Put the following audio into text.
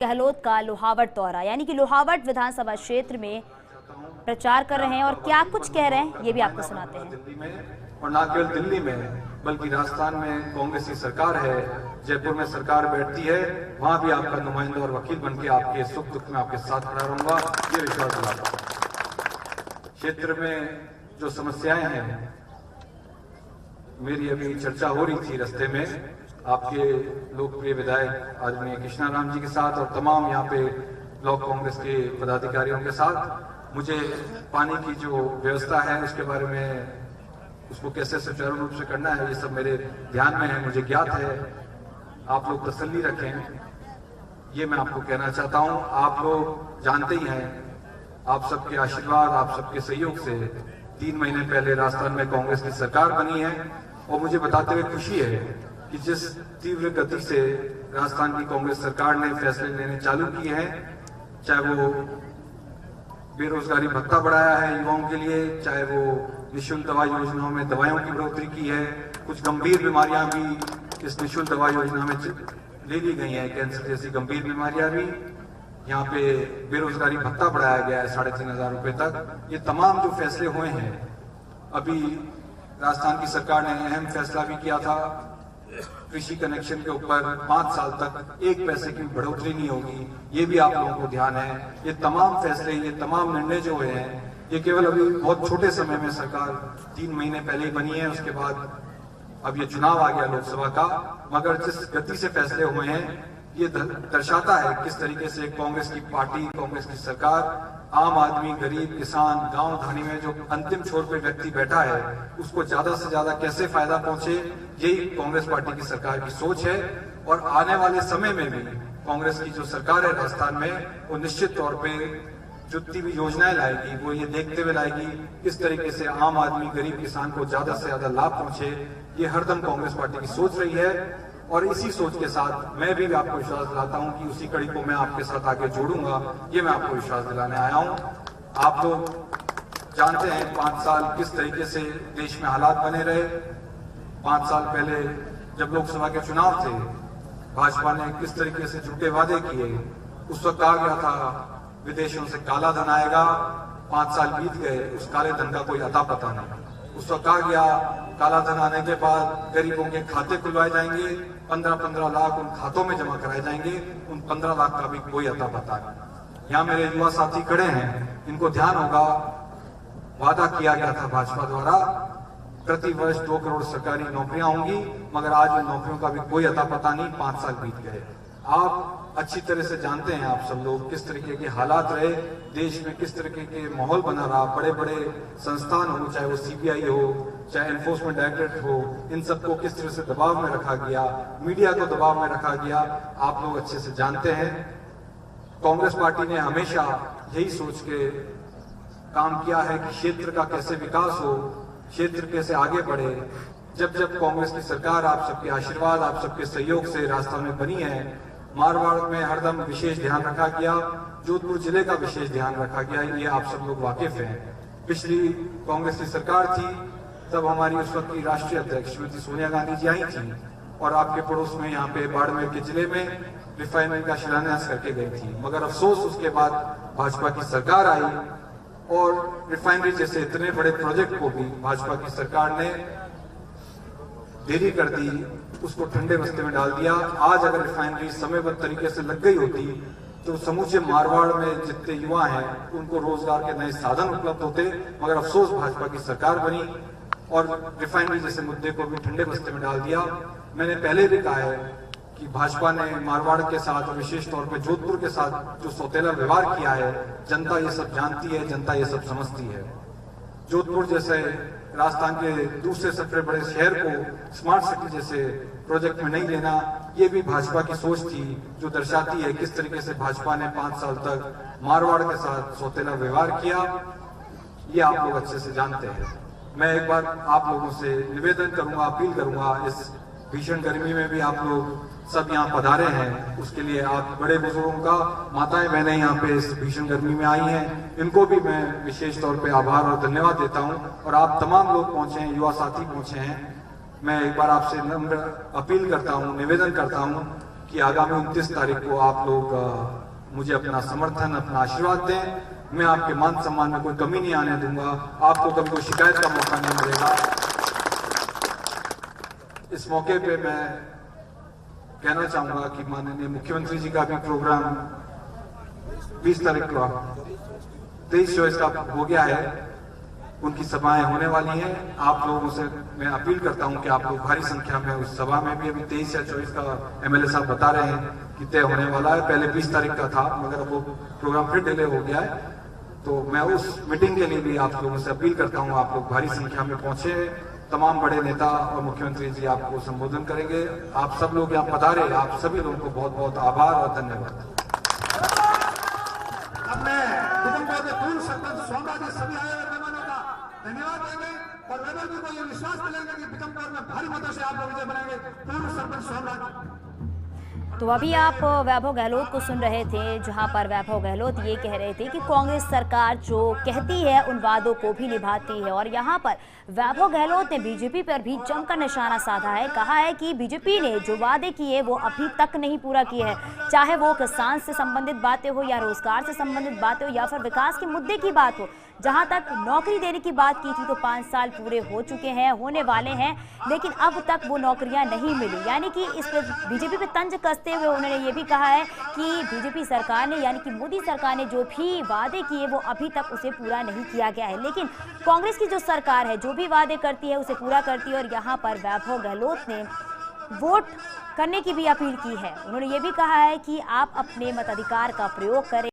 गहलोत का लोहावट दौरा, यानी कि लोहावट विधानसभा क्षेत्र में प्रचार कर रहे हैं और क्या कुछ कह रहे हैं ये भी आपको सुनाते हैं। दिल्ली में और न केवल दिल्ली में बल्कि राजस्थान में कांग्रेस की सरकार है, जयपुर में सरकार बैठती है, वहां भी आपका नुमाइंदा और वकील बनके आपके सुख दुख में आपके साथ खड़ा रहूंगा, ये विश्वास दिलाता हूं। क्षेत्र में जो समस्याएं हैं, मेरी अभी चर्चा हो रही थी रास्ते में आपके लोकप्रिय विधायक आदरणीय कृष्णाराम जी के साथ और तमाम यहाँ पे ब्लॉक कांग्रेस के पदाधिकारियों के साथ। मुझे पानी की जो व्यवस्था है उसके बारे में उसको कैसे सुचारू रूप से करना है, ये सब मेरे ध्यान में है, मुझे ज्ञात है। आप लोग तसल्ली रखें, ये मैं आपको कहना चाहता हूँ। आप लोग जानते ही हैं, आप सबके आशीर्वाद, आप सबके सहयोग से 3 महीने पहले राजस्थान में कांग्रेस की सरकार बनी है और मुझे बताते हुए खुशी है कि जिस तीव्र गति से राजस्थान की कांग्रेस सरकार ने फैसले लेने चालू किए हैं, चाहे वो बेरोजगारी भत्ता बढ़ाया है युवाओं के लिए, चाहे वो निःशुल्क दवा योजनाओं में दवाइयों की बढ़ोतरी की है, कुछ गंभीर बीमारियां भी इस निःशुल्क दवा योजना में ले ली गई हैं, कैंसर जैसी गंभीर बीमारियां भी। यहाँ पे बेरोजगारी भत्ता बढ़ाया गया है 3,500 रुपए तक। ये तमाम जो फैसले हुए हैं, अभी राजस्थान की सरकार ने अहम फैसला भी किया था, कृषि कनेक्शन के ऊपर 5 साल तक 1 पैसे की बढ़ोतरी नहीं होगी, ये भी आप लोगों को ध्यान है। ये तमाम फैसले, ये तमाम निर्णय जो हुए हैं, ये केवल अभी बहुत छोटे समय में सरकार 3 महीने पहले ही बनी है, उसके बाद अब ये चुनाव आ गया लोकसभा का, मगर जिस गति से फैसले हुए हैं ये दर्शाता है किस तरीके से कांग्रेस की पार्टी, कांग्रेस की सरकार आम आदमी, गरीब, किसान, गांव धानी में जो अंतिम छोर पे व्यक्ति बैठा है उसको ज्यादा से ज्यादा कैसे फायदा पहुंचे, यही कांग्रेस पार्टी की सरकार की सोच है। और आने वाले समय में भी कांग्रेस की जो सरकार है राजस्थान में, वो निश्चित तौर पे जितनी भी योजनाएं लाएगी वो ये देखते हुए लाएगी किस तरीके से आम आदमी, गरीब, किसान को ज्यादा से ज्यादा लाभ पहुंचे। ये हरदम कांग्रेस पार्टी की सोच रही है और इसी सोच के साथ मैं भी आपको विश्वास दिलाता हूं कि उसी कड़ी को मैं आपके साथ आगे जोड़ूंगा, ये मैं आपको विश्वास दिलाने आया हूं। आप लोग जानते हैं 5 साल किस तरीके से देश में हालात बने रहे। 5 साल पहले जब लोकसभा के चुनाव थे, भाजपा ने किस तरीके से झूठे वादे किए। उस वक्त कहा गया था विदेशों से काला धन आएगा, 5 साल बीत गए, उस काले धन का कोई अता पता नहीं। उस वक्त कहा गया काला धन आने के बाद गरीबों के खाते खुलवाए जाएंगे, 15-15 लाख उन खातों में जमा कराए जाएंगे, उन 15 लाख का भी कोई अता पता नहीं। यहाँ मेरे युवा साथी खड़े हैं, इनको ध्यान होगा, वादा किया गया था भाजपा द्वारा प्रति वर्ष 2 करोड़ सरकारी नौकरियां होंगी, मगर आज उन नौकरियों का भी कोई अता पता नहीं। 5 साल बीत गए। आप अच्छी तरह से जानते हैं, आप सब लोग, किस तरीके के हालात रहे देश में, किस तरीके के माहौल बना रहा। बड़े बड़े संस्थान हो, चाहे वो सीबीआई हो, चाहे एनफोर्समेंट डायरेक्टरेट हो, इन सबको किस तरह से दबाव में रखा गया, मीडिया को दबाव में रखा गया, आप लोग अच्छे से जानते हैं। कांग्रेस पार्टी ने हमेशा यही सोच के काम किया है कि क्षेत्र का कैसे विकास हो, क्षेत्र कैसे आगे बढ़े। जब जब कांग्रेस की सरकार आप सबके आशीर्वाद, आप सबके सहयोग से राजस्थान में बनी है, मारवाड़ में हरदम विशेष ध्यान रखा गया, जोधपुर जिले का विशेष ध्यान रखा गया, ये आप सब लोग वाकिफ हैं। पिछली कांग्रेस की सरकार थी, तब हमारी उस वक्त की राष्ट्रीय अध्यक्ष श्रीमती सोनिया गांधी जी आई थी और आपके पड़ोस में यहाँ पे बाड़मेर के जिले में रिफाइनरी का शिलान्यास करके गई थी। मगर अफसोस उसके बाद भाजपा की सरकार आई और रिफाइनरी जैसे इतने बड़े प्रोजेक्ट को भी भाजपा की सरकार ने देरी कर दी, उसको ठंडे बस्ते में डाल दिया। आज अगर रिफाइनरी समयबद्ध तरीके से लग गई होती तो समूचे मारवाड़ में जितने युवा हैं उनको रोजगार के नए साधन उपलब्ध होते, मगर अफसोस भाजपा की सरकार बनी और रिफाइनरी जैसे मुद्दे को भी ठंडे बस्ते में डाल दिया। मैंने पहले भी कहा है कि भाजपा ने मारवाड़ के साथ और विशेष तौर पर जोधपुर के साथ जो सौतेला व्यवहार किया है, जनता ये सब जानती है, जनता ये सब समझती है। जोधपुर जैसे राजस्थान के दूसरे सबसे बड़े शहर को स्मार्ट सिटी जैसे प्रोजेक्ट में नहीं लेना, ये भी भाजपा की सोच थी, जो दर्शाती है किस तरीके से भाजपा ने 5 साल तक मारवाड़ के साथ सौतेला व्यवहार किया। ये आप लोग अच्छे से जानते हैं। मैं एक बार आप लोगों से निवेदन करूंगा, अपील करूंगा, इस भीषण गर्मी में भी आप लोग सब यहाँ पधारे हैं, उसके लिए आप बड़े बुजुर्गों का, माताएं बहनें यहाँ पे इस भीषण गर्मी में आई हैं, इनको भी मैं विशेष तौर पे आभार और धन्यवाद देता हूँ। और आप तमाम लोग पहुंचे हैं, युवा साथी पहुंचे हैं, मैं एक बार आपसे नम्र अपील करता हूँ, निवेदन करता हूँ कि आगामी 29 तारीख को आप लोग मुझे अपना समर्थन, अपना आशीर्वाद दें। मैं आपके मान सम्मान में कोई कमी नहीं आने दूंगा, आपको कभी कोई शिकायत का मौका नहीं मिलेगा। इस मौके पे मैं कहना चाहूंगा कि माननीय मुख्यमंत्री जी का भी प्रोग्राम 20 तारीख को 23-24 का हो गया है, उनकी सभाएं होने वाली हैं। आप लोगों से मैं अपील करता हूं कि आप लोग भारी संख्या में उस सभा में भी, अभी 23 या 24 का एमएलए साहब बता रहे हैं कि तय होने वाला है। पहले 20 तारीख का था, मगर वो प्रोग्राम फिर डिले हो गया है। तो मैं उस मीटिंग के लिए भी आप लोगों से अपील करता हूं, आप लोग भारी संख्या में पहुंचे। तमाम बड़े नेता और मुख्यमंत्री जी आपको संबोधन करेंगे। आप सब लोग यहाँ पधारे, आप सभी लोगों को बहुत बहुत आभार और धन्यवाद। अब मैं विजयपुर के पूर्व सरपंच सोमा जी सभी आए हुए मेहमानों का धन्यवाद देंगे और वैभव जी को ये विश्वास दिलाएंगे कि विजयपुर में भारी मतों से आप लोग विजय बनाएंगे। पूर्व सरपंच सोमा। तो अभी आप वैभव गहलोत को सुन रहे थे, जहां पर वैभव गहलोत ये कह रहे थे कि कांग्रेस सरकार जो कहती है उन वादों को भी निभाती है। और यहां पर वैभव गहलोत ने बीजेपी पर भी जमकर निशाना साधा है। कहा है कि बीजेपी ने जो वादे किए वो अभी तक नहीं पूरा किए हैं, चाहे वो किसान से संबंधित बातें हो या रोजगार से संबंधित बातें हो या फिर विकास के मुद्दे की बात हो। जहां तक नौकरी देने की बात की थी तो 5 साल पूरे हो चुके हैं, होने वाले हैं, लेकिन अब तक वो नौकरियां नहीं मिली। यानी कि इस पर बीजेपी पे तंज कसते हुए उन्होंने ये भी कहा है कि बीजेपी सरकार ने, यानी कि मोदी सरकार ने जो भी वादे किए वो अभी तक उसे पूरा नहीं किया गया है। लेकिन कांग्रेस की जो सरकार है जो भी वादे करती है उसे पूरा करती है। और यहाँ पर वैभव गहलोत ने वोट करने की भी अपील की है। उन्होंने ये भी कहा है कि आप अपने मताधिकार का प्रयोग करें।